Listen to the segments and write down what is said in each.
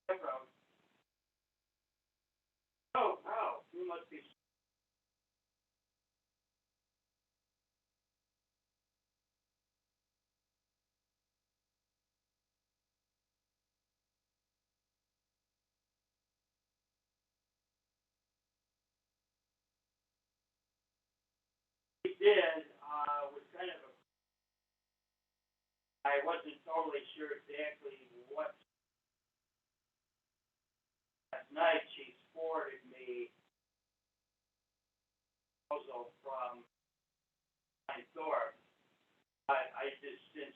From oh wow, you must be did was kind of a I wasn't totally sure exactly what last night she forwarded me a proposal from my Thor. I just since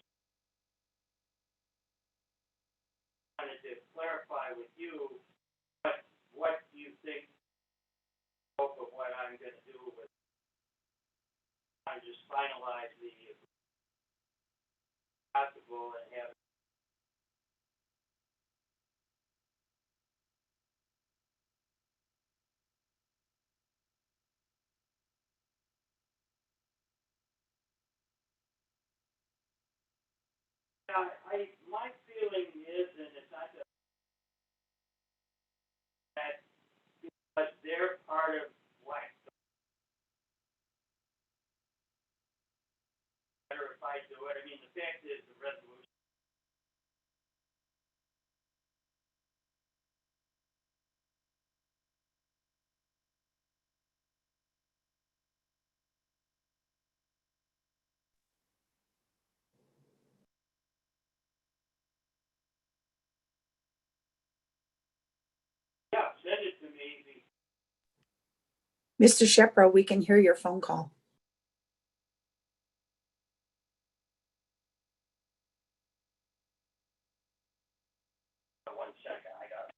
wanted to clarify with you what do you think of what I'm going to do with I just finalize the possible and have my feeling is and it's not that but they're part of what better if I do it. I mean the fact is the resolution. Yeah, send it to me. Mr. Shepro, we can hear your phone call. One second, I got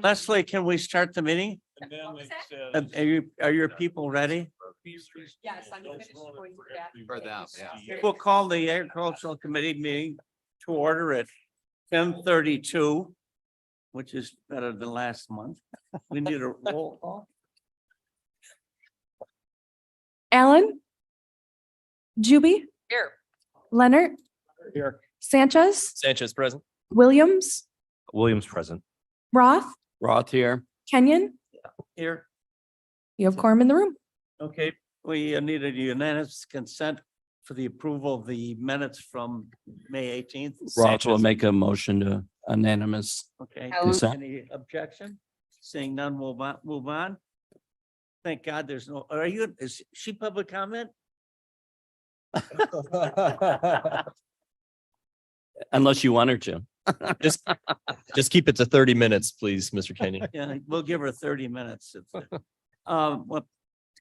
Leslie, can we start the meeting? Are your people ready? Yes, I'm finished going back. For them, yeah. We'll call the agricultural committee meeting to order at 10:32, which is better than last month. We need a roll call. Allen. Juby. Here. Leonard. Here. Sanchez. Sanchez present. Williams. Williams present. Roth. Roth here. Kenyon. Here. You have quorum in the room. Okay, we need a unanimous consent for the approval of the minutes from May 18th. Roth will make a motion to unanimous. Okay, Consent. any objection? Seeing none, we'll move on. Thank God there's no, is she public comment? Unless you want her to. Just keep it to 30 minutes, please, Mr. Kenyon. Yeah, we'll give her 30 minutes. What,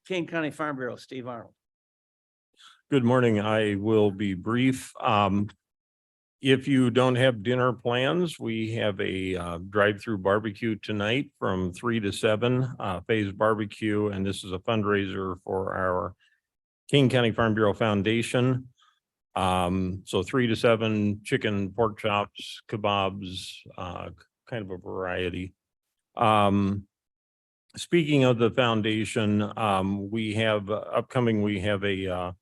King County Farm Bureau, Steve Arnold. Good morning. I will be brief. If you don't have dinner plans, we have a drive-through barbecue tonight from 3 to 7, Phase Barbecue, and this is a fundraiser for our King County Farm Bureau Foundation. So 3 to 7, chicken, pork chops, kebabs, kind of a variety. Speaking of the foundation, we have a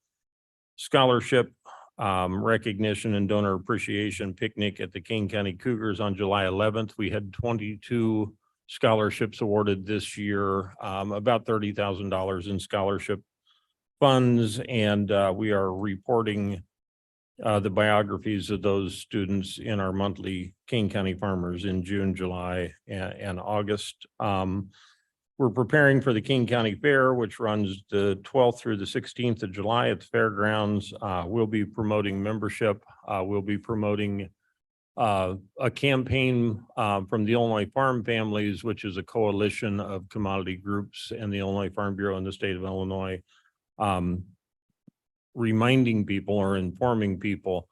scholarship recognition and donor appreciation picnic at the King County Cougars on July 11th. We had 22 scholarships awarded this year, about $30,000 in scholarship funds, and we are reporting the biographies of those students in our monthly King County Farmers in June, July, and August. We're preparing for the King County Fair, which runs the 12th through the 16th of July at the fairgrounds. We'll be promoting membership. We'll be promoting a campaign from the Illinois Farm Families, which is a coalition of commodity groups and the Illinois Farm Bureau in the state of Illinois, reminding people or informing people.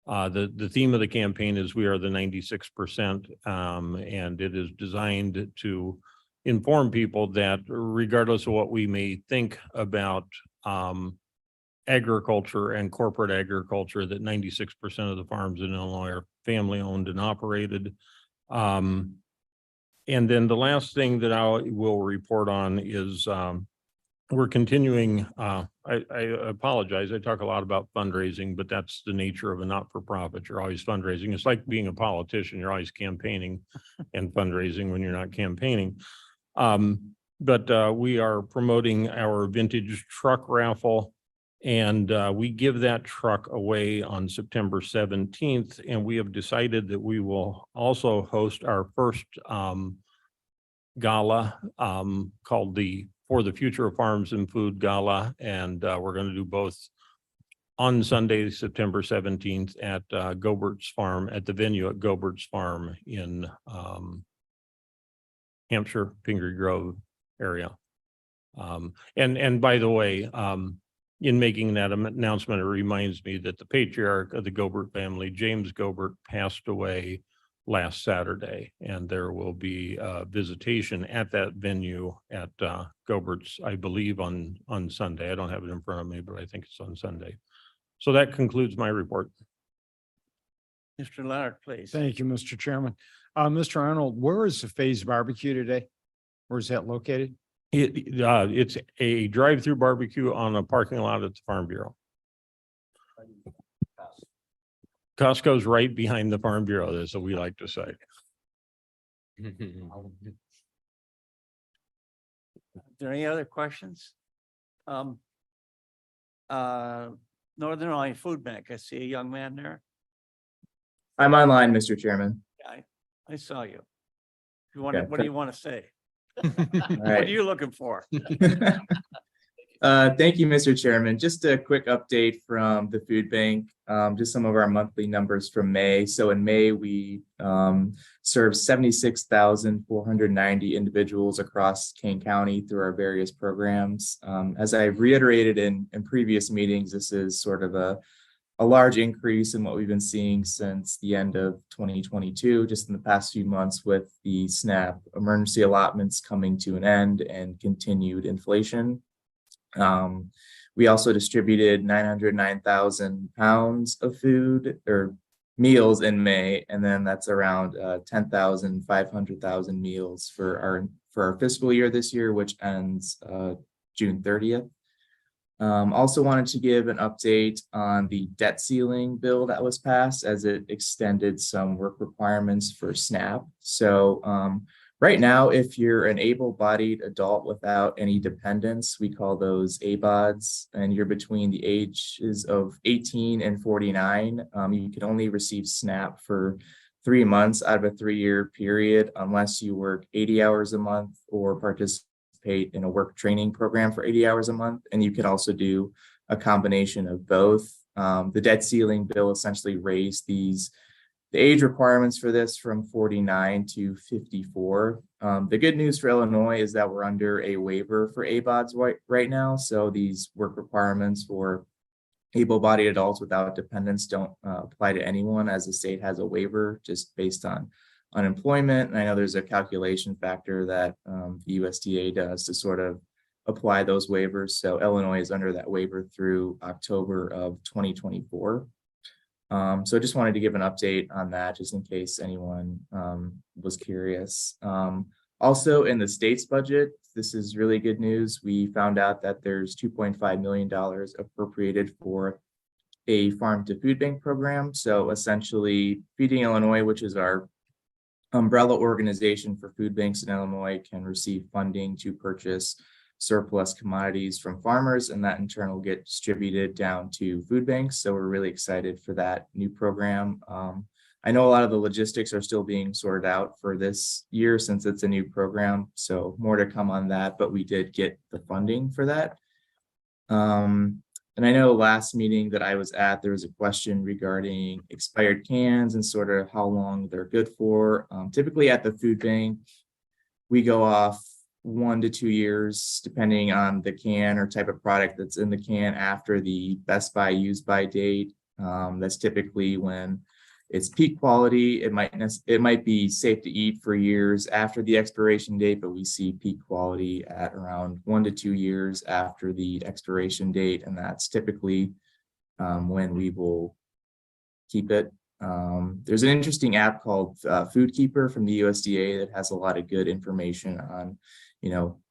The theme of the campaign is "We Are the 96%," and it is designed to inform people that regardless of what we may think about agriculture and corporate agriculture, that 96% of the farms in Illinois are family owned and operated. And then the last thing that I will report on is we're continuing, I apologize, I talk a lot about fundraising, but that's the nature of a not-for-profit. You're always fundraising. It's like being a politician. You're always campaigning and fundraising when you're not campaigning. But we are promoting our vintage truck raffle, and we give that truck away on September 17th. And we have decided that we will also host our first gala called the For the Future of Farms and Food Gala. And we're going to do both on Sunday, September 17th at Gobert's Farm, at the venue at Gobert's Farm in Hampshire, Pingree Grove area. And by the way, in making that announcement, it reminds me that the patriarch of the Gobert family, James Gobert, passed away last Saturday, and there will be a visitation at that venue at Gobert's, I believe on Sunday. I don't have it in front of me, but I think it's on Sunday. So that concludes my report. Mr. Leonard, please. Thank you, Mr. Chairman. Mr. Arnold, where is the Phase Barbecue today? Where is that located? It's a drive-through barbecue on a parking lot at the Farm Bureau. Costco's right behind the Farm Bureau, that's what we like to say. Are there any other questions? Northern Illinois Food Bank, I see a young man there. I'm online, Mr. Chairman. I saw you. If you want to, Okay. what do you want to say? All What are right. you looking for? Thank you, Mr. Chairman. Just a quick update from the food bank, just some of our monthly numbers from May. So in May, we served 76,490 individuals across Kane County through our various programs. As I reiterated in previous meetings, this is sort of a a large increase in what we've been seeing since the end of 2022, just in the past few months with the SNAP emergency allotments coming to an end and continued inflation. We also distributed 909,000 pounds of food or meals in May, and then that's around 500,000 meals for our fiscal year this year, which ends June 30th. Also wanted to give an update on the debt ceiling bill that was passed as it extended some work requirements for SNAP. So right now, if you're an able-bodied adult without any dependents, we call those ABODs, and you're between the ages of 18 and 49, you can only receive SNAP for 3 months out of a 3-year period unless you work 80 hours a month or participate in a work training program for 80 hours a month. And you can also do a combination of both. The debt ceiling bill essentially raised the age requirements for this from 49 to 54. The good news for Illinois is that we're under a waiver for ABODs right now. So these work requirements for able-bodied adults without dependents don't apply to anyone, as the state has a waiver just based on unemployment. And I know there's a calculation factor that the USDA does to sort of apply those waivers. So Illinois is under that waiver through October of 2024. So just wanted to give an update on that just in case anyone was curious. Also in the state's budget, this is really good news. We found out that there's $2.5 million appropriated for a farm to food bank program. So essentially Feeding Illinois, which is our umbrella organization for food banks in Illinois, can receive funding to purchase surplus commodities from farmers, and that in turn will get distributed down to food banks. So we're really excited for that new program. I know a lot of the logistics are still being sorted out for this year since it's a new program, so more to come on that, but we did get the funding for that. And I know last meeting that I was at, there was a question regarding expired cans and sort of how long they're good for. Typically at the food bank, we go off 1 to 2 years, depending on the can or type of product that's in the can after the best by use by date. That's typically when it's peak quality. It might be safe to eat for years after the expiration date, but we see peak quality at around 1 to 2 years after the expiration date, and that's typically when we will keep it. There's an interesting app called Food Keeper from the USDA that has a lot of good information on,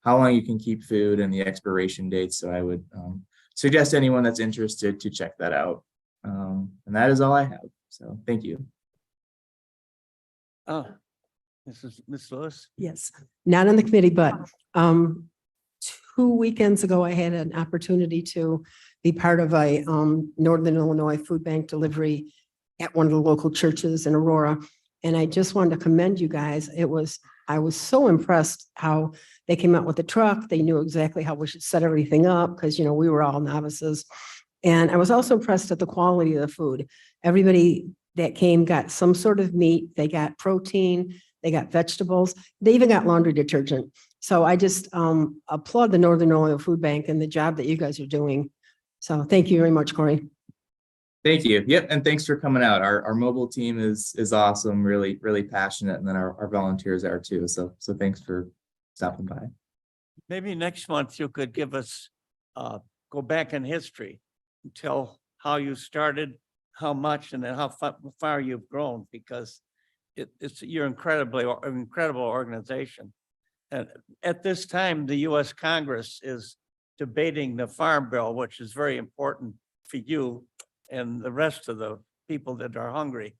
how long you can keep food and the expiration dates. So I would suggest anyone that's interested to check that out. And that is all I have. So thank you. Oh, this is Ms. Lewis. Yes, not on the committee, but 2 weekends ago, I had an opportunity to be part of a Northern Illinois food bank delivery at one of the local churches in Aurora. And I just wanted to commend you guys. I was so impressed how they came out with the truck. They knew exactly how we should set everything up because, we were all novices. And I was also impressed at the quality of the food. Everybody that came got some sort of meat, they got protein, they got vegetables, they even got laundry detergent. So I just applaud the Northern Illinois Food Bank and the job that you guys are doing. So thank you very much, Corey. Thank you. Yep. And thanks for coming out. Our mobile team is awesome, really, really passionate. And then our volunteers are too. So thanks for stopping by. Maybe next month you could give us, go back in history and tell how you started, how much, and then how far you've grown, because you're an incredible organization. And at this time, the U.S. Congress is debating the Farm Bill, which is very important for you and the rest of the people that are hungry.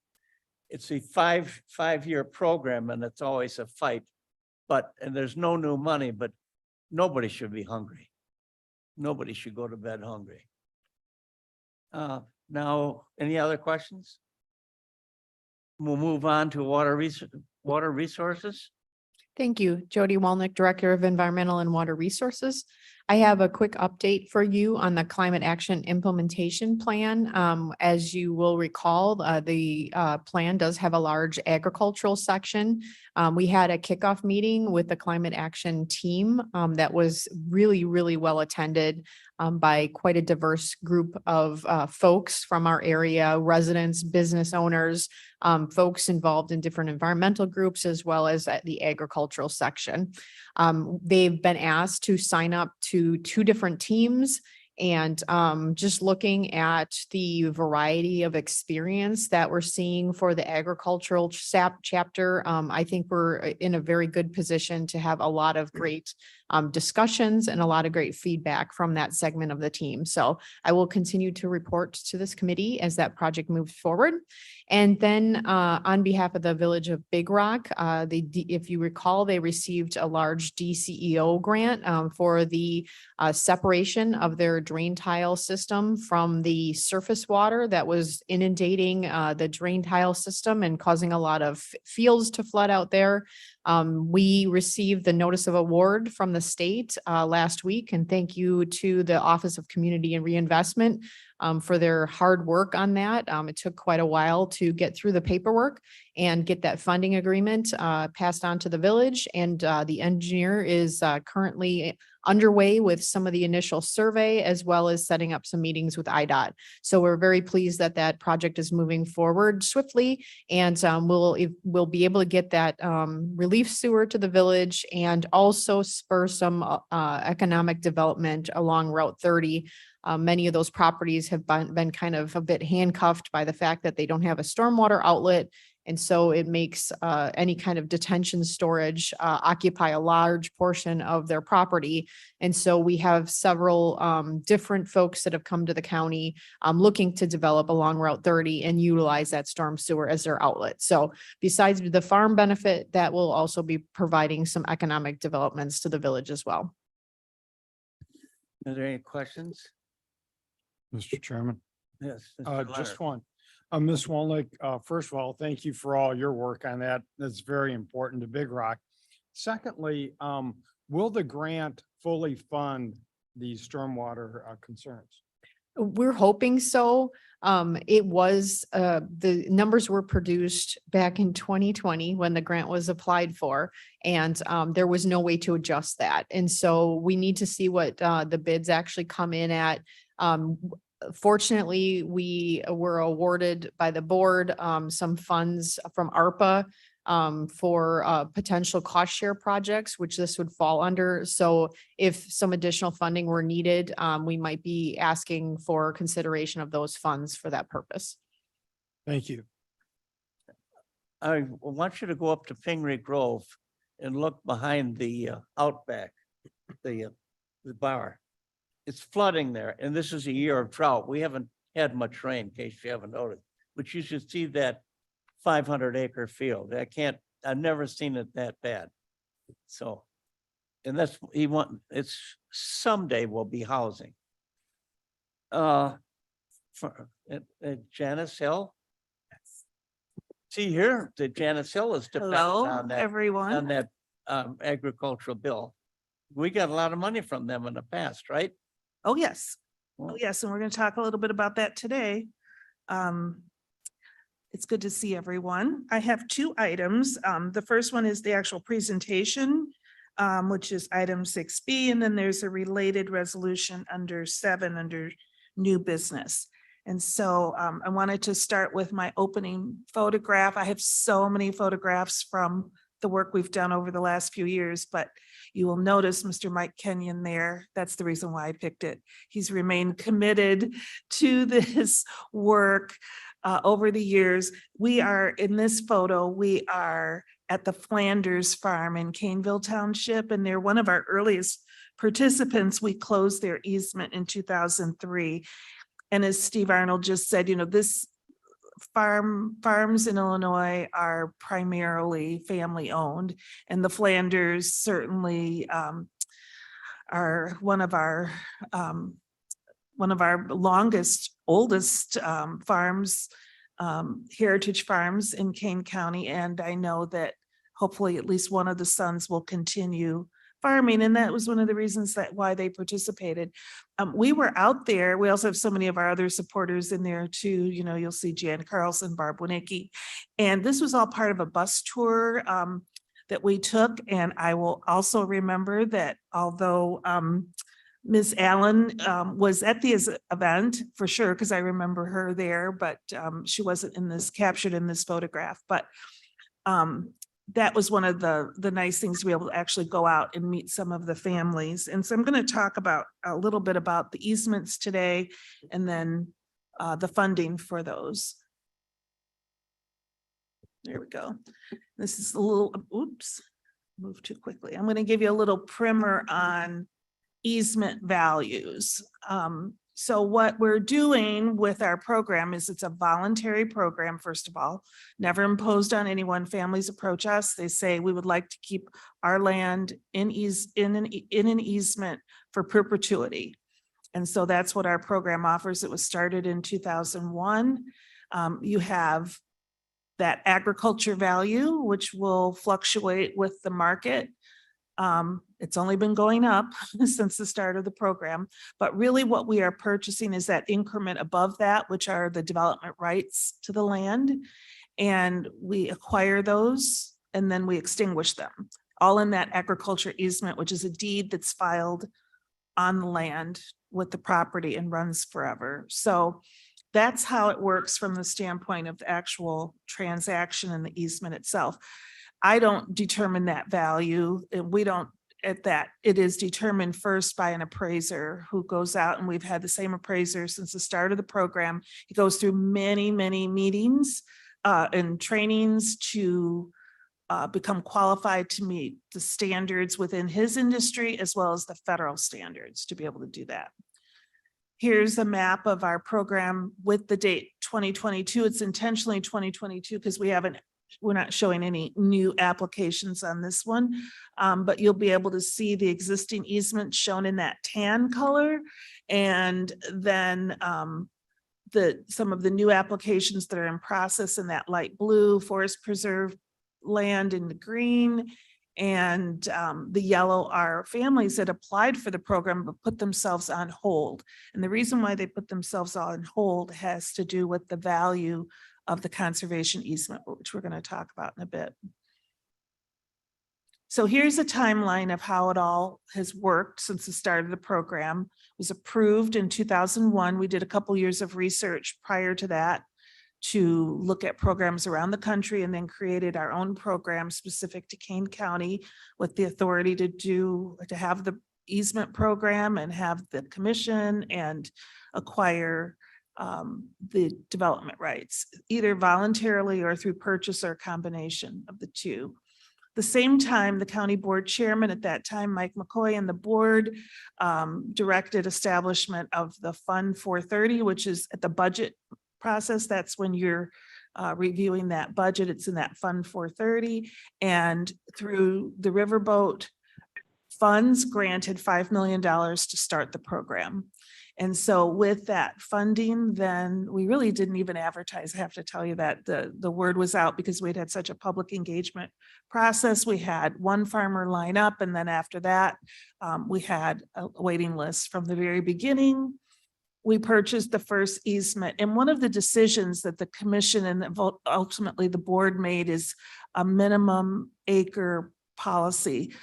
It's a five-year program, and it's always a fight. And there's no new money, but nobody should be hungry. Nobody should go to bed hungry. Now, any other questions? We'll move on to water resources. Thank you. Jody Walnick, Director of Environmental and Water Resources. I have a quick update for you on the climate action implementation plan. As you will recall, the plan does have a large agricultural section. We had a kickoff meeting with the climate action team that was really, really well attended by quite a diverse group of folks from our area, residents, business owners, folks involved in different environmental groups, as well as at the agricultural section. They've been asked to sign up to 2 different teams. And just looking at the variety of experience that we're seeing for the agricultural chapter, I think we're in a very good position to have a lot of great discussions and a lot of great feedback from that segment of the team. So I will continue to report to this committee as that project moves forward. And then on behalf of the Village of Big Rock, if you recall, they received a large DCEO grant for the separation of their drain tile system from the surface water that was inundating the drain tile system and causing a lot of fields to flood out there. We received the notice of award from the state last week, and thank you to the Office of Community and Reinvestment for their hard work on that. It took quite a while to get through the paperwork and get that funding agreement passed on to the village. And the engineer is currently underway with some of the initial survey, as well as setting up some meetings with IDOT. So we're very pleased that that project is moving forward swiftly, and we'll be able to get that relief sewer to the village and also spur some economic development along Route 30. Many of those properties have been kind of a bit handcuffed by the fact that they don't have a stormwater outlet. And so it makes any kind of detention storage occupy a large portion of their property. And so we have several different folks that have come to the county looking to develop along Route 30 and utilize that storm sewer as their outlet. So besides the farm benefit, that will also be providing some economic developments to the village as well. Are there any questions? Mr. Chairman, Yes. Mr. just Leonard. one. Ms. Walnick, first of all, thank you for all your work on that. That's very important to Big Rock. Secondly, will the grant fully fund these stormwater concerns? We're hoping so. It was, the numbers were produced back in 2020 when the grant was applied for, and there was no way to adjust that. And so we need to see what the bids actually come in at. Fortunately, we were awarded by the board some funds from ARPA for potential cost share projects, which this would fall under. So if some additional funding were needed, we might be asking for consideration of those funds for that purpose. Thank you. I want you to go up to Fingry Grove and look behind the Outback, the bar. It's flooding there, and this is a year of drought. We haven't had much rain, in case you haven't noticed, but you should see that 500-acre field. I've never seen it that bad. So, and it's someday will be housing. At Janice Hill. See here, the Janice Hill is dependent on that, everyone. on that agricultural bill. We got a lot of money from them in the past, right? Oh, yes. Oh, yes. And we're going to talk a little bit about that today. It's good to see everyone. I have 2 items. The first one is the actual presentation, which is item 6B, and then there's a related resolution under 7 under new business. And so I wanted to start with my opening photograph. I have so many photographs from the work we've done over the last few years, but you will notice Mr. Mike Kenyon there. That's the reason why I picked it. He's remained committed to this work over the years. We are in this photo, we are at the Flanders Farm in Caneville Township, and they're one of our earliest participants. We closed their easement in 2003. And as Steve Arnold just said, this farms in Illinois are primarily family owned, and the Flanders certainly are one of our longest, oldest farms, heritage farms in Kane County. And I know that hopefully at least one of the sons will continue farming, and that was one of the reasons that why they participated. We were out there. We also have so many of our other supporters in there too. You know, you'll see Jan Carlson, Barb Winnicki. And this was all part of a bus tour that we took. And I will also remember that although Ms. Allen was at the event for sure, because I remember her there, but she wasn't captured in this photograph. But that was one of the nice things to be able to actually go out and meet some of the families. And so I'm going to talk about a little bit about the easements today and then the funding for those. There we go. This is a little, oops, moved too quickly. I'm going to give you a little primer on easement values. So what we're doing with our program is it's a voluntary program, first of all, never imposed on anyone. Families approach us. They say, we would like to keep our land in an easement for perpetuity. And so that's what our program offers. It was started in 2001. You have that agriculture value, which will fluctuate with the market. It's only been going up since the start of the program, but really what we are purchasing is that increment above that, which are the development rights to the land. And we acquire those and then we extinguish them, all in that agriculture easement, which is a deed that's filed on the land with the property and runs forever. So that's how it works from the standpoint of the actual transaction and the easement itself. I don't determine that value, and we don't at that. It is determined first by an appraiser who goes out, and we've had the same appraiser since the start of the program. He goes through many, many meetings and trainings to become qualified to meet the standards within his industry as well as the federal standards to be able to do that. Here's a map of our program with the date 2022. It's intentionally 2022 because we're not showing any new applications on this one, but you'll be able to see the existing easement shown in that tan color. And then some of the new applications that are in process in that light blue, forest preserve land in the green, and the yellow are families that applied for the program but put themselves on hold. And the reason why they put themselves on hold has to do with the value of the conservation easement, which we're going to talk about in a bit. So here's a timeline of how it all has worked since the start of the program. It was approved in 2001. We did a couple years of research prior to that to look at programs around the country, and then created our own program specific to Kane County with the authority to have the easement program and have the commission and acquire the development rights, either voluntarily or through purchase or a combination of the two. The same time, the county board chairman at that time, Mike McCoy, and the board directed establishment of the Fund 430, which is at the budget process. That's when you're reviewing that budget. It's in that Fund 430, and through the Riverboat funds granted $5 million to start the program. And so with that funding, then we really didn't even advertise. I have to tell you that the word was out because we'd had such a public engagement process. We had one farmer line up, and then after that, we had a waiting list from the very beginning. We purchased the first easement. And one of the decisions that the commission and ultimately the board made is a minimum acre policy,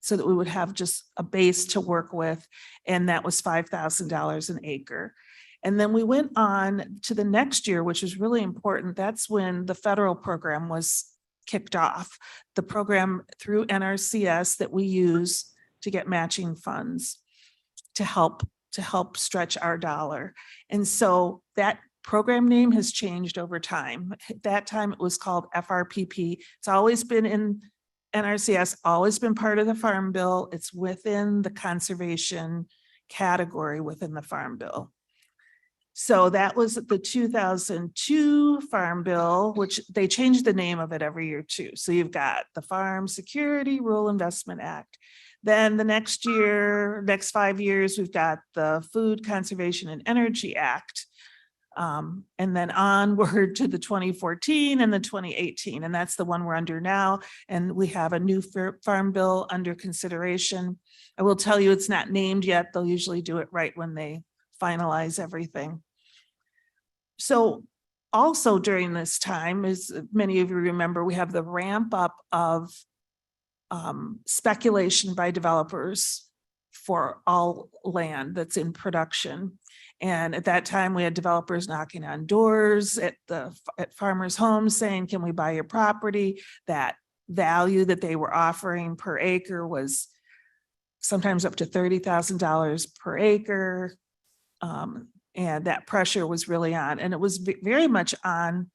so that we would have just a base to work with. And that was $5,000 an acre. And then we went on to the next year, which is really important. That's when the federal program was kicked off. The program through NRCS that we use to get matching funds to help stretch our dollar. And so that program name has changed over time. At that time, it was called FRPP. It's always been in NRCS, always been part of the Farm Bill. It's within the conservation category within the Farm Bill. So that was the 2002 Farm Bill, which they changed the name of it every year too. So you've got the Farm Security Rural Investment Act. Then the next year, next 5 years, we've got the Food Conservation and Energy Act. And then onward to the 2014 and the 2018, and that's the one we're under now. And we have a new farm bill under consideration. I will tell you, it's not named yet. They'll usually do it right when they finalize everything. So also during this time, as many of you remember, we have the ramp up of speculation by developers for all land that's in production. And at that time, we had developers knocking on doors at farmers' homes saying, can we buy your property? That value that they were offering per acre was sometimes up to $30,000 per acre. And that pressure was really on, and it was very much on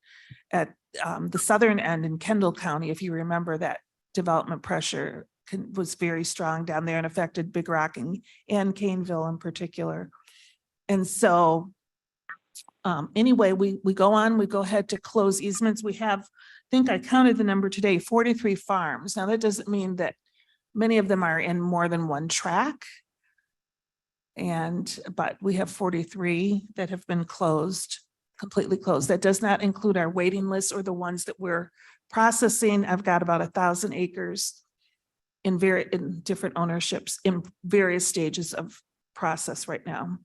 at the southern end in Kendall County. If you remember, that development pressure was very strong down there and affected Big Rock and Caneville in particular. And so anyway, we go on, we go ahead to close easements. We have, I think I counted the number today, 43 farms. Now that doesn't mean that many of them are in more than one track. But we have 43 that have been closed, completely closed. That does not include our waiting list or the ones that we're processing. I've got about 1,000 acres in different ownerships in various stages of process right now.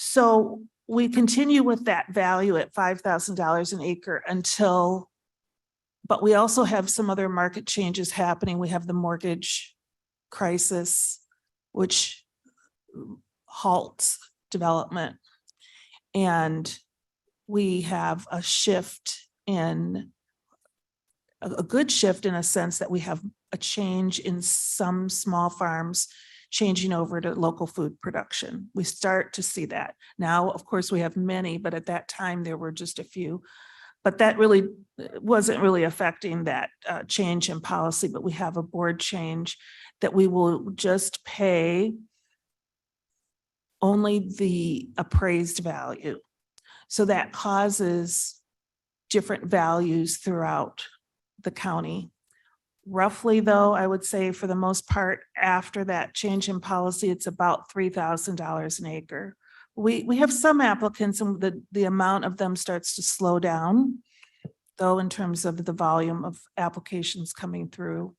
So we continue with that value at $5,000 an acre but we also have some other market changes happening. We have the mortgage crisis, which halts development. And we have a shift a good shift in a sense that we have a change in some small farms changing over to local food production. We start to see that. Now, of course, we have many, but at that time there were just a few. But that really wasn't really affecting that change in policy, but we have a board change that we will just pay only the appraised value. So that causes different values throughout the county. Roughly though, I would say for the most part, after that change in policy, it's about $3,000 an acre. We have some applicants and the amount of them starts to slow down, though, in terms of the volume of applications coming through.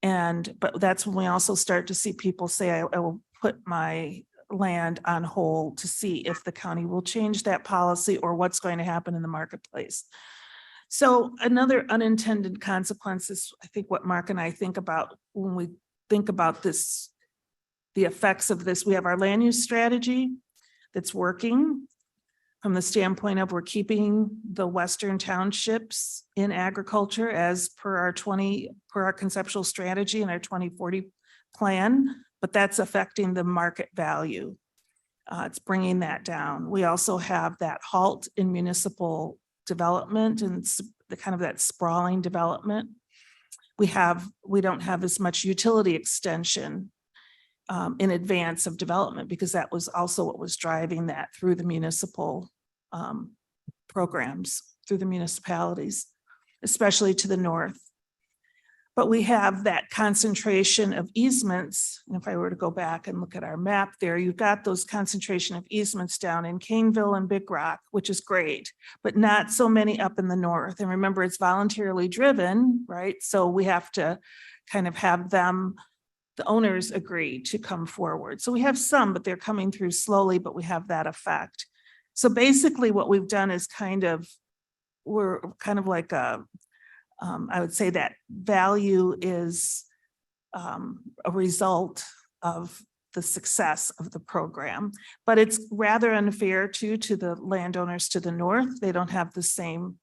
But that's when we also start to see people say, I will put my land on hold to see if the county will change that policy or what's going to happen in the marketplace. So another unintended consequence is, I think, what Mark and I think about when we think about this, the effects of this. We have our land use strategy that's working from the standpoint of we're keeping the western townships in agriculture as per our conceptual strategy and our 2040 plan, but that's affecting the market value. It's bringing that down. We also have that halt in municipal development and the kind of that sprawling development. We don't have as much utility extension in advance of development, because that was also what was driving that through the municipal programs, through the municipalities, especially to the north. But we have that concentration of easements. And if I were to go back and look at our map there, you've got those concentration of easements down in Caneville and Big Rock, which is great, but not so many up in the north. And remember, it's voluntarily driven, right? So we have to kind of have them, the owners, agree to come forward. So we have some, but they're coming through slowly, but we have that effect. So basically what we've done is we're kind of like I would say that value is a result of the success of the program, but it's rather unfair to the landowners to the north. They don't have the same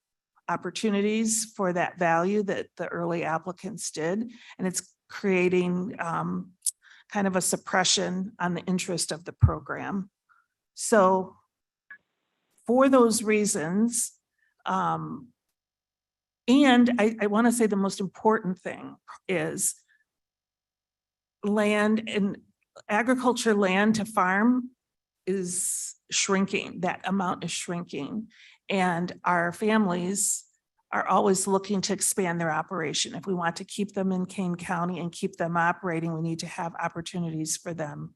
opportunities for that value that the early applicants did. And it's creating kind of a suppression on the interest of the program. So for those reasons, and I want to say the most important thing is land and agriculture land to farm is shrinking. That amount is shrinking. And our families are always looking to expand their operation. If we want to keep them in Kane County and keep them operating, we need to have opportunities for them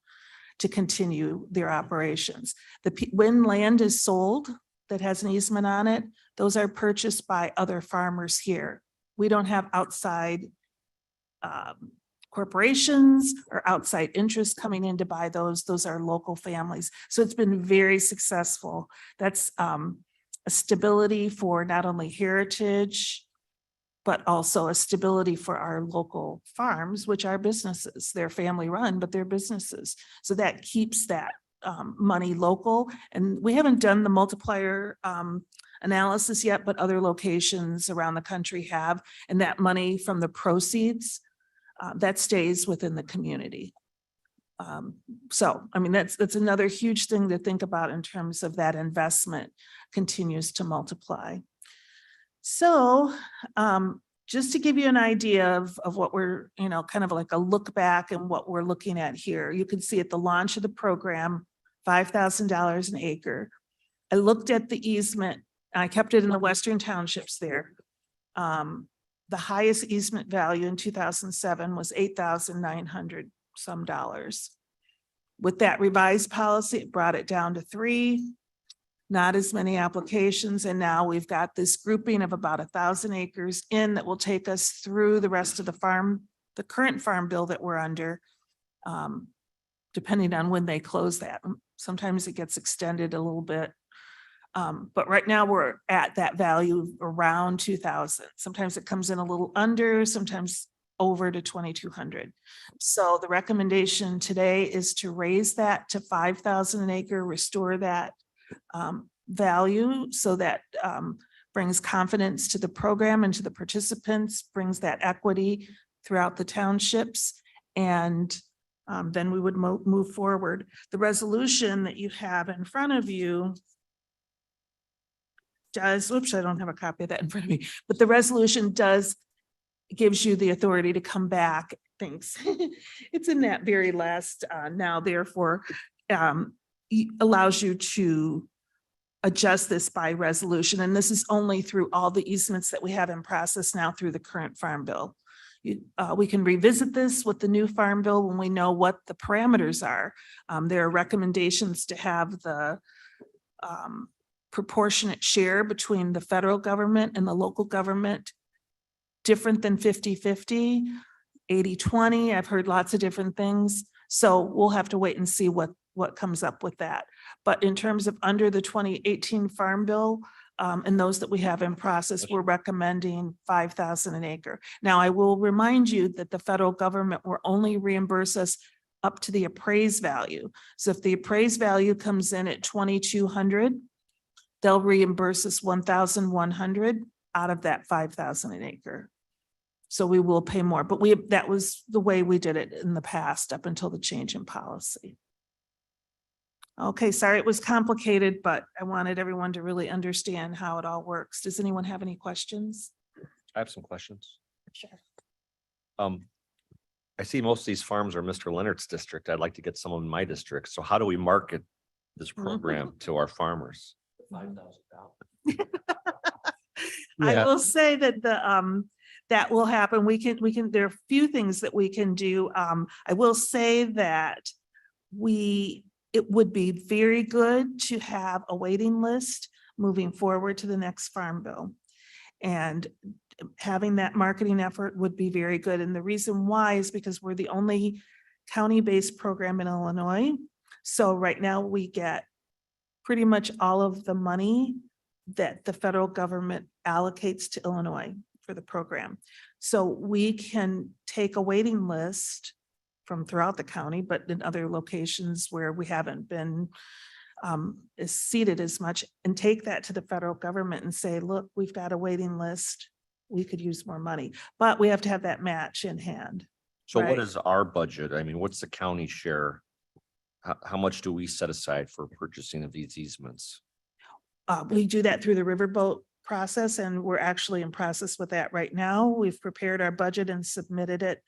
to continue their operations. When land is sold that has an easement on it, those are purchased by other farmers here. We don't have outside corporations or outside interests coming in to buy those. Those are local families. So it's been very successful. That's a stability for not only Heritage, but also a stability for our local farms, which are businesses. They're family run, but they're businesses. So that keeps that money local. And we haven't done the multiplier analysis yet, but other locations around the country have. And that money from the proceeds, that stays within the community. So, I mean, that's another huge thing to think about in terms of that investment continues to multiply. So, just to give you an idea of what we're, kind of like a look back and what we're looking at here, you can see at the launch of the program, $5,000 an acre. I looked at the easement, I kept it in the Western Townships there. The highest easement value in 2007 was $8,900 some dollars. With that revised policy, it brought it down to 3, not as many applications. And now we've got this grouping of about 1,000 acres in that will take us through the rest of the current farm bill that we're under, depending on when they close that. Sometimes it gets extended a little bit. But right now we're at that value around 2,000. Sometimes it comes in a little under, sometimes over to 2,200. So the recommendation today is to raise that to 5,000 an acre, restore that value so that brings confidence to the program and to the participants, brings that equity throughout the townships, and then we would move forward. The resolution that you have in front of you does, oops, I don't have a copy of that in front of me, but the resolution gives you the authority to come back. Thanks. It's in that very last, now therefore, allows you to adjust this by resolution. And this is only through all the easements that we have in process now through the current farm bill. We can revisit this with the new farm bill when we know what the parameters are. There are recommendations to have the proportionate share between the federal government and the local government different than 50-50, 80-20. I've heard lots of different things. So we'll have to wait and see what comes up with that. But in terms of under the 2018 farm bill, and those that we have in process, we're recommending 5,000 an acre. Now, I will remind you that the federal government will only reimburse us up to the appraised value. So if the appraised value comes in at 2,200, they'll reimburse us 1,100 out of that 5,000 an acre. So we will pay more, but that was the way we did it in the past up until the change in policy. Okay, sorry, it was complicated, but I wanted everyone to really understand how it all works. Does anyone have any questions? I have some questions. Sure. I see most of these farms are Mr. Leonard's district. I'd like to get some in my district. So how do we market this program to our farmers? I Yeah. will say that that will happen. There are a few things that we can do. I will say that it would be very good to have a waiting list moving forward to the next farm bill. And having that marketing effort would be very good. And the reason why is because we're the only county-based program in Illinois. So right now we get pretty much all of the money that the federal government allocates to Illinois for the program. So we can take a waiting list from throughout the county, but in other locations where we haven't been seated as much, and take that to the federal government and say, look, we've got a waiting list. We could use more money, but we have to have that match in hand. So what Right. is our budget? I mean, what's the county share? How much do we set aside for purchasing of these easements? We do that through the riverboat process, and we're actually in process with that right now. We've prepared our budget and submitted it.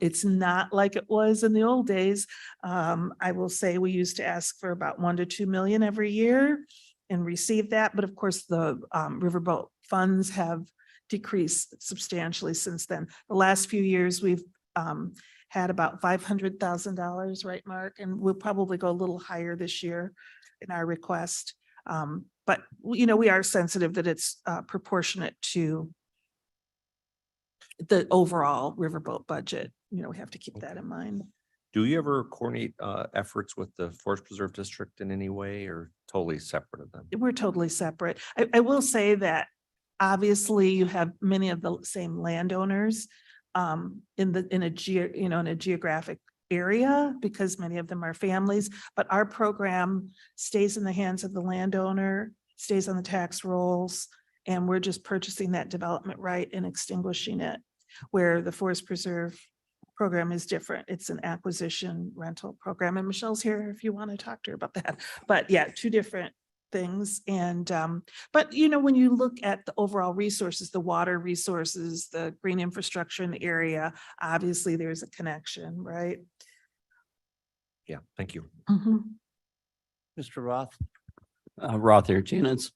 It's not like it was in the old days. I will say we used to ask for about 1 to 2 million every year and receive that. But of course, the riverboat funds have decreased substantially since then. The last few years, we've had about $500,000, right, Mark? And we'll probably go a little higher this year in our request. But, you know, we are sensitive that it's proportionate to the overall riverboat budget. You know, we have to keep that in mind. Do you ever coordinate efforts with the Forest Preserve District in any way or totally separate of them? We're totally separate. I will say that obviously you have many of the same landowners in a geographic area because many of them are families, but our program stays in the hands of the landowner, stays on the tax rolls, and we're just purchasing that development right and extinguishing it, where the Forest Preserve program is different. It's an acquisition rental program, and Michelle's here if you want to talk to her about that. But yeah, two different things. And but you know, when you look at the overall resources, the water resources, the green infrastructure in the area, obviously there's a connection, right? Yeah, thank you. Mhm. Mr. Roth? Roth here, Janet's.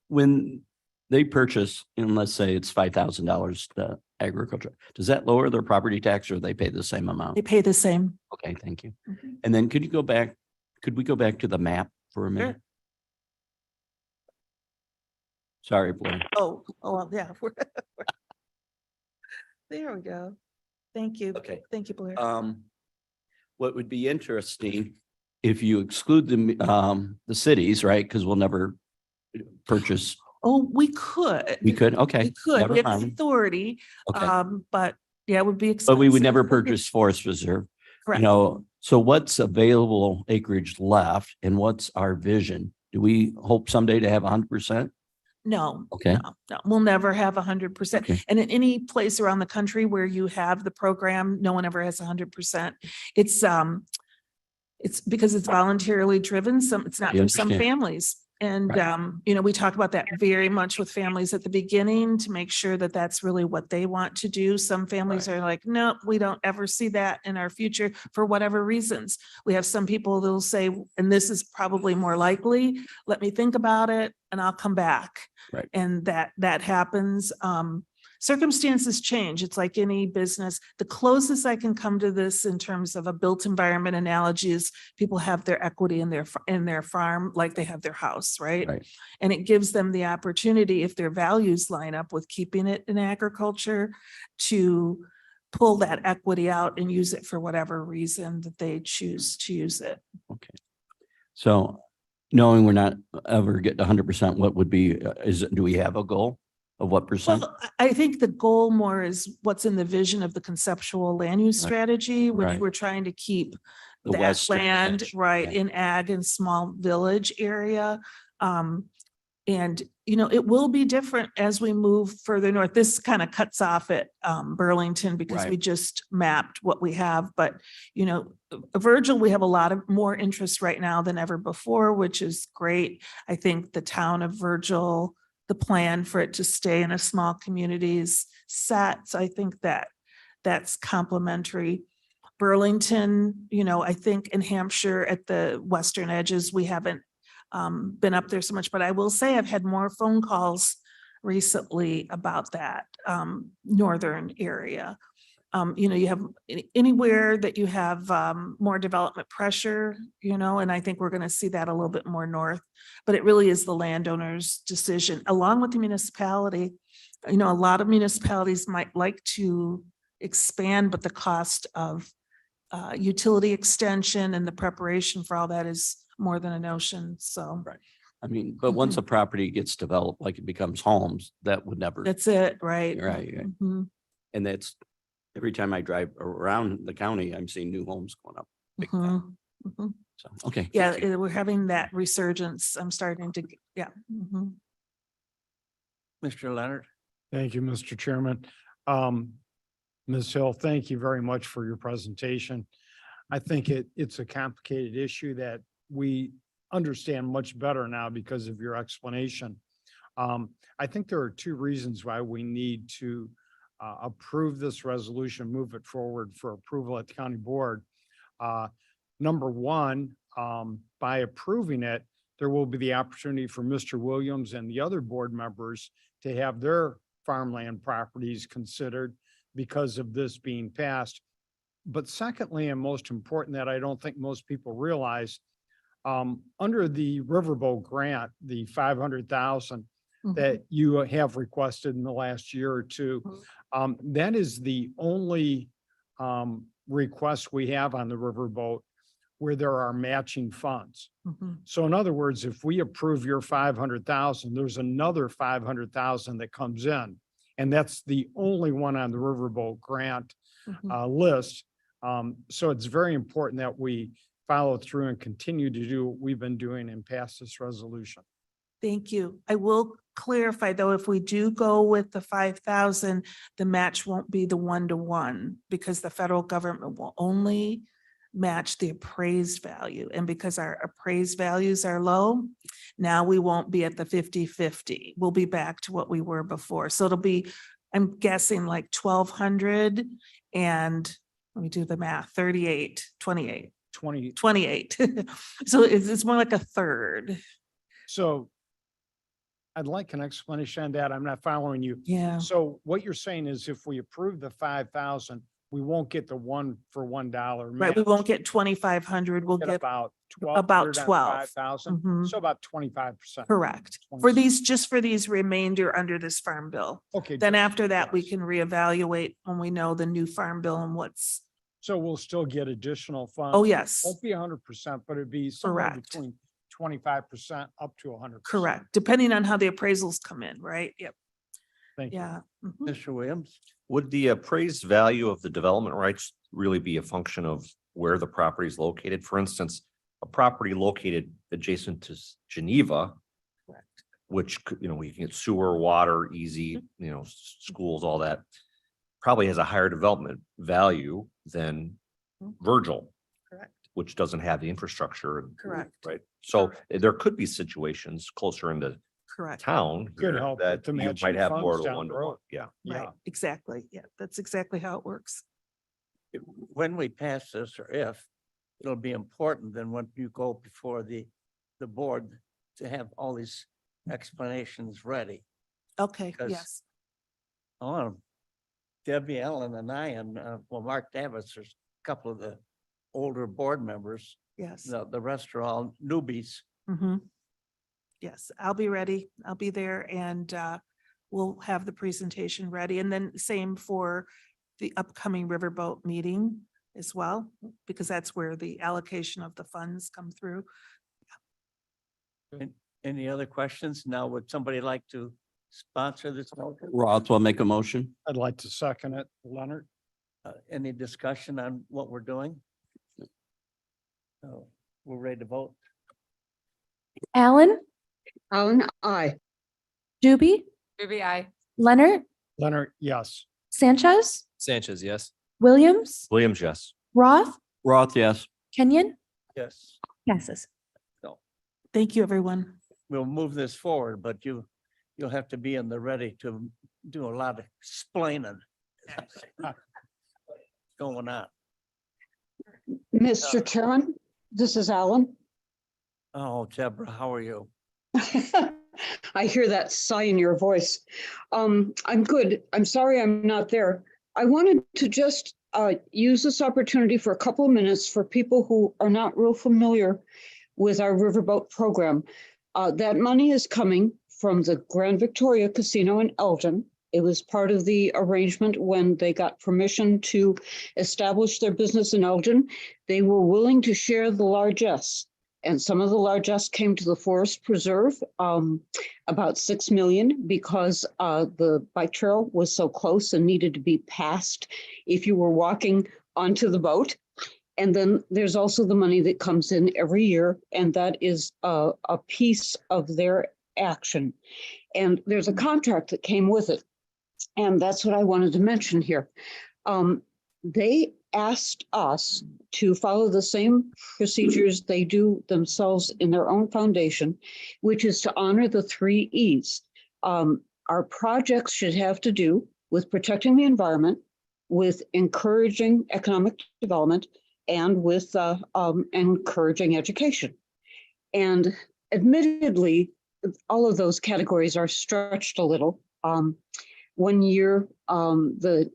When they purchase, and let's say it's $5,000, the agriculture, does that lower their property tax or they pay the same amount? They pay the same. Okay, thank you. Mhm. And then could we go back to the map for a minute? Sorry, Blair. Oh, yeah. There we go. Thank you. Okay. Thank you, Blair. What would be interesting if you exclude the cities, right? Because we'll never purchase. Oh, we could. We could, okay. We could. never We have the mind. authority. Okay, But yeah, it would be. but we would expensive. never purchase forest reserve, you Correct. know, so what's available acreage left and what's our vision? Do we hope someday to have 100%? No. Okay. No, we'll never have 100%. Okay. And in any place around the country where you have the program, no one ever has 100%. It's because it's voluntarily driven. It's not You for some understand. families. And, Right. you know, we talk about that very much with families at the beginning to make sure that that's really what they want to do. Some families are like, no, we don't ever see that in our future for whatever reasons. We have some people that'll say, and this is probably more likely, let me think about it and I'll come back. Right. And that happens. Circumstances change. It's like any business. The closest I can come to this in terms of a built environment analogy is people have their equity in their farm, like they have their house, right? Right. And it gives them the opportunity, if their values line up with keeping it in agriculture, to pull that equity out and use it for whatever reason that they choose to use it. Okay. So knowing we're not ever getting 100%, what would be, do we have a goal of what percent? Well, I think the goal more is what's in the vision of the conceptual land use Right. strategy, which Right. we're trying to keep The that western land, edge, right, yeah. in ag and small village area. And, you know, it will be different as we move further north. This kind of cuts off at Burlington because Right. we just mapped what we have. But, you know, Virgil, we have a lot of more interest right now than ever before, which is great. I think the town of Virgil, the plan for it to stay in a small community is set. So I think that that's complementary. Burlington, you know, I think in Hampshire at the western edges, we haven't been up there so much, but I will say I've had more phone calls recently about that northern area. You know, you have anywhere that you have more development pressure, you know, and I think we're going to see that a little bit more north, but it really is the landowner's decision along with the municipality. You know, a lot of municipalities might like to expand, but the cost of utility extension and the preparation for all that is more than a notion. So Right. I mean, but once a property gets developed, like it becomes homes, that would never, that's it, right? Right, right. Mhm, and that's, every time I drive around the county, I'm seeing new homes going up. big time. mhm, mhm. So, okay. Yeah, thank you. we're having that resurgence. I'm starting to, yeah. Mhm. Mr. Leonard? Thank you, Mr. Chairman. Ms. Hill, thank you very much for your presentation. I think it's a complicated issue that we understand much better now because of your explanation. I think there are two reasons why we need to approve this resolution, move it forward for approval at the county board. Number one, by approving it, there will be the opportunity for Mr. Williams and the other board members to have their farmland properties considered because of this being passed. But secondly, and most important that I don't think most people realize, under the Riverboat grant, the 500,000 that you have requested in the last year or two, that is the only request we have on the Riverboat where there are matching funds. So in other words, if we approve your 500,000, there's another 500,000 that comes in. And that's the only one on the Riverboat grant list. So it's very important that we follow through and continue to do what we've been doing and pass this resolution. Thank you. I will clarify though, if we do go with the 5,000, the match won't be the 1-to-1 because the federal government will only match the appraised value. And because our appraised values are low, now we won't be at the 50-50. We'll be back to what we were before. So it'll be, I'm guessing like 1,200 and let me do the math, 28. So it's more like a third. So I'd like an explanation on that. I'm not following you. Yeah. So what you're saying is if we approve the 5,000, we won't get the $1-for-$1. Right, we match. won't get 2,500, we'll Get get about 12. about 12. 5,000, Mhm. so about 25%. correct. For these, just for these remainder under this farm bill. Okay. Then good. after that, we Yes. can reevaluate when we know the new farm bill and what's, So we'll still get additional funds. oh, yes, Won't be 100%, but it'd be somewhere Correct. between 25% up to 100%. correct, depending on how the appraisals come in, right? Yep, Thank you. yeah. Mhm. Mr. Williams? Would the appraised value of the development rights really be a function of where the property is located? For instance, a property located adjacent to Geneva, Correct. which, we can get sewer, water, easy, schools, all that, probably has a higher development value than Virgil, Correct, which doesn't have the infrastructure. Correct. Right. So there could be situations closer into correct. town Could here help with that the you matching might have more funds to down the 1-to-1. road. Yeah. Right, Yeah. exactly. Yeah, that's exactly how it works. When we pass this, or if, it'll be important then when you go before the board to have all these explanations ready. Okay, Because- yes, Debbie Allen and I and, Mark Davis, there's a couple of the older board members. yes. The rest are all newbies. Mm-hmm. Yes, I'll be ready. I'll be there and we'll have the presentation ready. And then same for the upcoming Riverboat meeting as well, because that's where the allocation of the funds come through. Any other questions? Now, would somebody like to sponsor this? motion? Roth will make a motion. I'd like to second it. Leonard? Any discussion on what we're doing? No, we're ready to vote. Allen, Allen, aye. Doobie, Ruby, I. Leonard, Leonard, yes. Sanchez, Sanchez, yes. Williams, Williams, yes. Roth, Roth, yes. Kenyon, Yes, passes. Thank you, everyone. we'll move this forward, but you'll have to be in the ready to do a lot of explaining. Going on. Mr. Chairman, this is Alan. Oh, Deborah, how are you? I hear that sigh in your voice. I'm good. I'm sorry I'm not there. I wanted to just use this opportunity for a couple of minutes for people who are not real familiar with our Riverboat program. That money is coming from the Grand Victoria Casino in Elgin. It was part of the arrangement when they got permission to establish their business in Elgin. They were willing to share the largesse. And some of the largesse came to the Forest Preserve, about 6 million, because the bike trail was so close and needed to be passed if you were walking onto the boat. And then there's also the money that comes in every year, and that is a piece of their action. And there's a contract that came with it. And that's what I wanted to mention here. They asked us to follow the same procedures they do themselves in their own foundation, which is to honor the 3 E's. Our projects should have to do with protecting the environment, with encouraging economic development, and with encouraging education. And admittedly, all of those categories are stretched a little. One year, the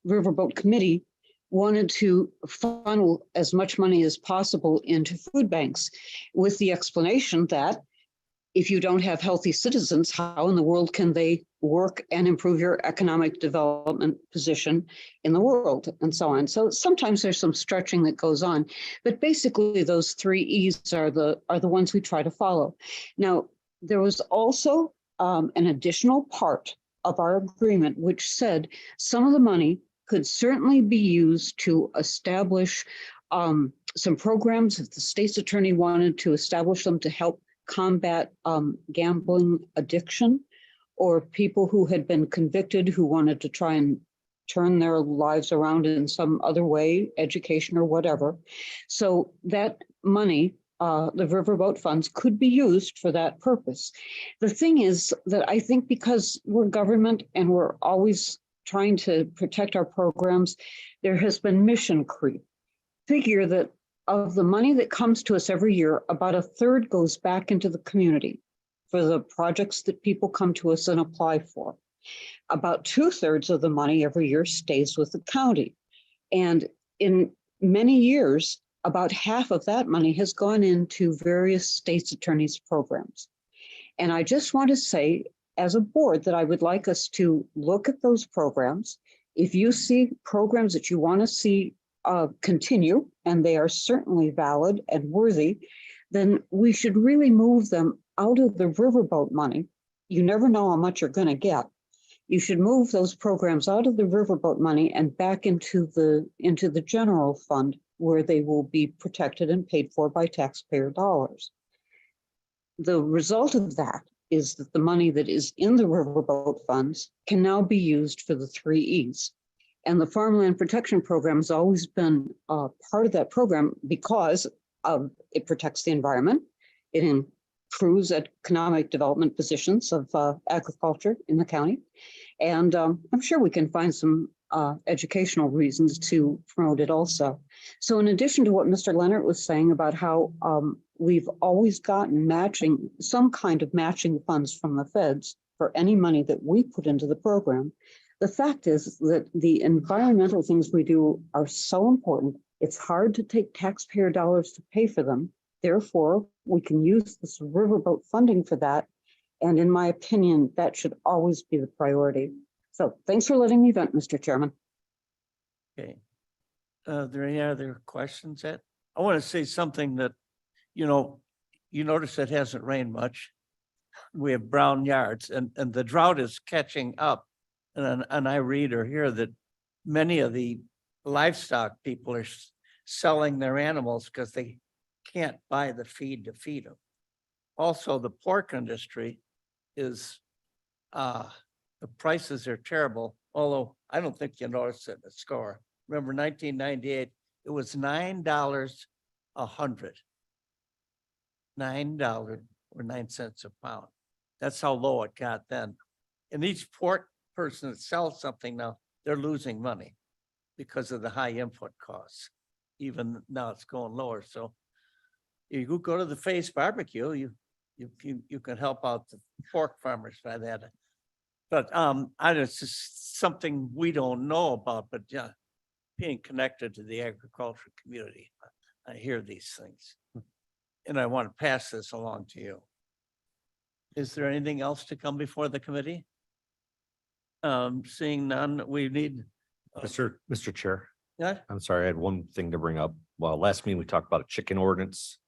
Riverboat Committee wanted to funnel as much money as possible into food banks with the explanation that if you don't have healthy citizens, how in the world can they work and improve your economic development position in the world and so on. So sometimes there's some stretching that goes on, but basically those 3 E's are the ones we try to follow. Now, there was also an additional part of our agreement which said some of the money could certainly be used to establish some programs if the state's attorney wanted to establish them to help combat gambling addiction, or people who had been convicted who wanted to try and turn their lives around in some other way, education or whatever. So that money, the riverboat funds, could be used for that purpose. The thing is that I think because we're government and we're always trying to protect our programs, there has been mission creep. Figure that of the money that comes to us every year, about 1/3 goes back into the community for the projects that people come to us and apply for. About 2/3 of the money every year stays with the county. And in many years, about half of that money has gone into various state's attorneys' programs. And I just want to say, as a board, that I would like us to look at those programs. If you see programs that you want to see continue, and they are certainly valid and worthy, then we should really move them out of the riverboat money. You never know how much you're going to get. You should move those programs out of the riverboat money and back into the general fund, where they will be protected and paid for by taxpayer dollars. The result of that is that the money that is in the riverboat funds can now be used for the 3 E's. And the Farmland Protection Program has always been part of that program because it protects the environment. It improves economic development positions of agriculture in the county. And I'm sure we can find some educational reasons to promote it also. So in addition to what Mr. Leonard was saying about how we've always gotten some kind of matching funds from the feds for any money that we put into the program, the fact is that the environmental things we do are so important. It's hard to take taxpayer dollars to pay for them. Therefore, we can use this riverboat funding for that. And in my opinion, that should always be the priority. So thanks for letting me vent, Mr. Chairman. Okay. Are there any other questions? I want to say something that, you notice it hasn't rained much. We have brown yards and the drought is catching up. And I read or hear that many of the livestock people are selling their animals because they can't buy the feed to feed them. Also, the pork industry is, the prices are terrible, although I don't think you noticed it in the score. Remember 1998, it was $9 a hundred. $9.09 a pound. That's how low it got then. And each pork person that sells something now, they're losing money because of the high input costs. Even now it's going lower. So you go to the Face Barbecue, you can help out the pork farmers by that. But it's just something we don't know about, but yeah, being connected to the agricultural community, I hear these things. And I want to pass this along to you. Is there anything else to come before the committee? Seeing none, we need. Mr. Chair, Yeah, I'm sorry, I had one thing to bring up. Well, last meeting, we talked about a chicken ordinance.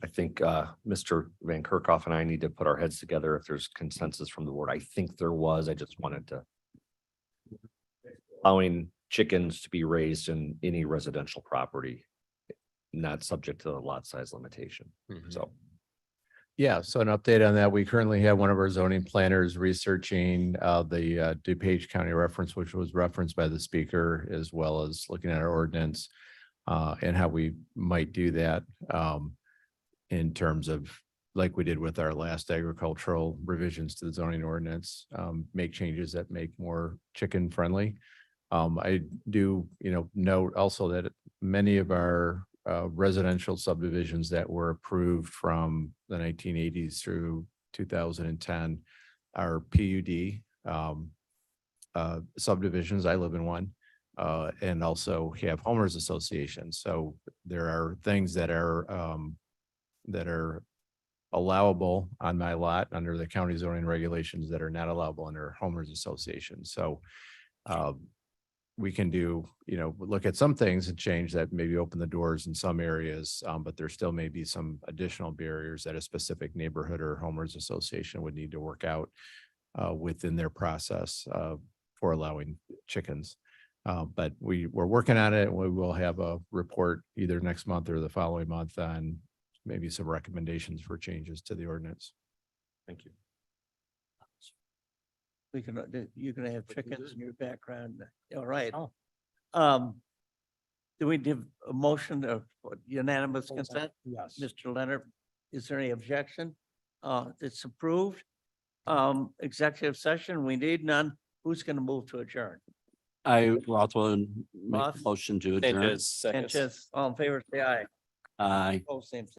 I think Mr. Van Kerkhoff and I need to put our heads together if there's consensus from the board. I think there was. I just wanted to allowing chickens to be raised in any residential property, not subject to the lot size limitation. So. Yeah, so an update on that. We currently have one of our zoning planners researching the DuPage County reference, which was referenced by the speaker, as well as looking at our ordinance and how we might do that in terms of, like we did with our last agricultural revisions to the zoning ordinance, make changes that make more chicken friendly. I do, note also that many of our residential subdivisions that were approved from the 1980s through 2010 are PUD subdivisions. I live in one and also have homeowners associations. So there are things that are allowable on my lot under the county zoning regulations that are not allowable under homeowners associations. So we can do, look at some things and change that, maybe open the doors in some areas, but there still may be some additional barriers that a specific neighborhood or homeowners association would need to work out within their process for allowing chickens. But we're working on it. We will have a report either next month or the following month on maybe some recommendations for changes to the ordinance. Thank you. You're gonna have chickens in your background. All right. Oh. Do we give a motion of unanimous consent? Yes. Mr. Leonard, is there any objection? It's approved. Executive session, we need none. Who's gonna move to adjourn? Rothwell, make a Roth? motion to adjourn. Sanchez, second. Sanchez, all in favor, say aye. Aye. Opposed, same sign.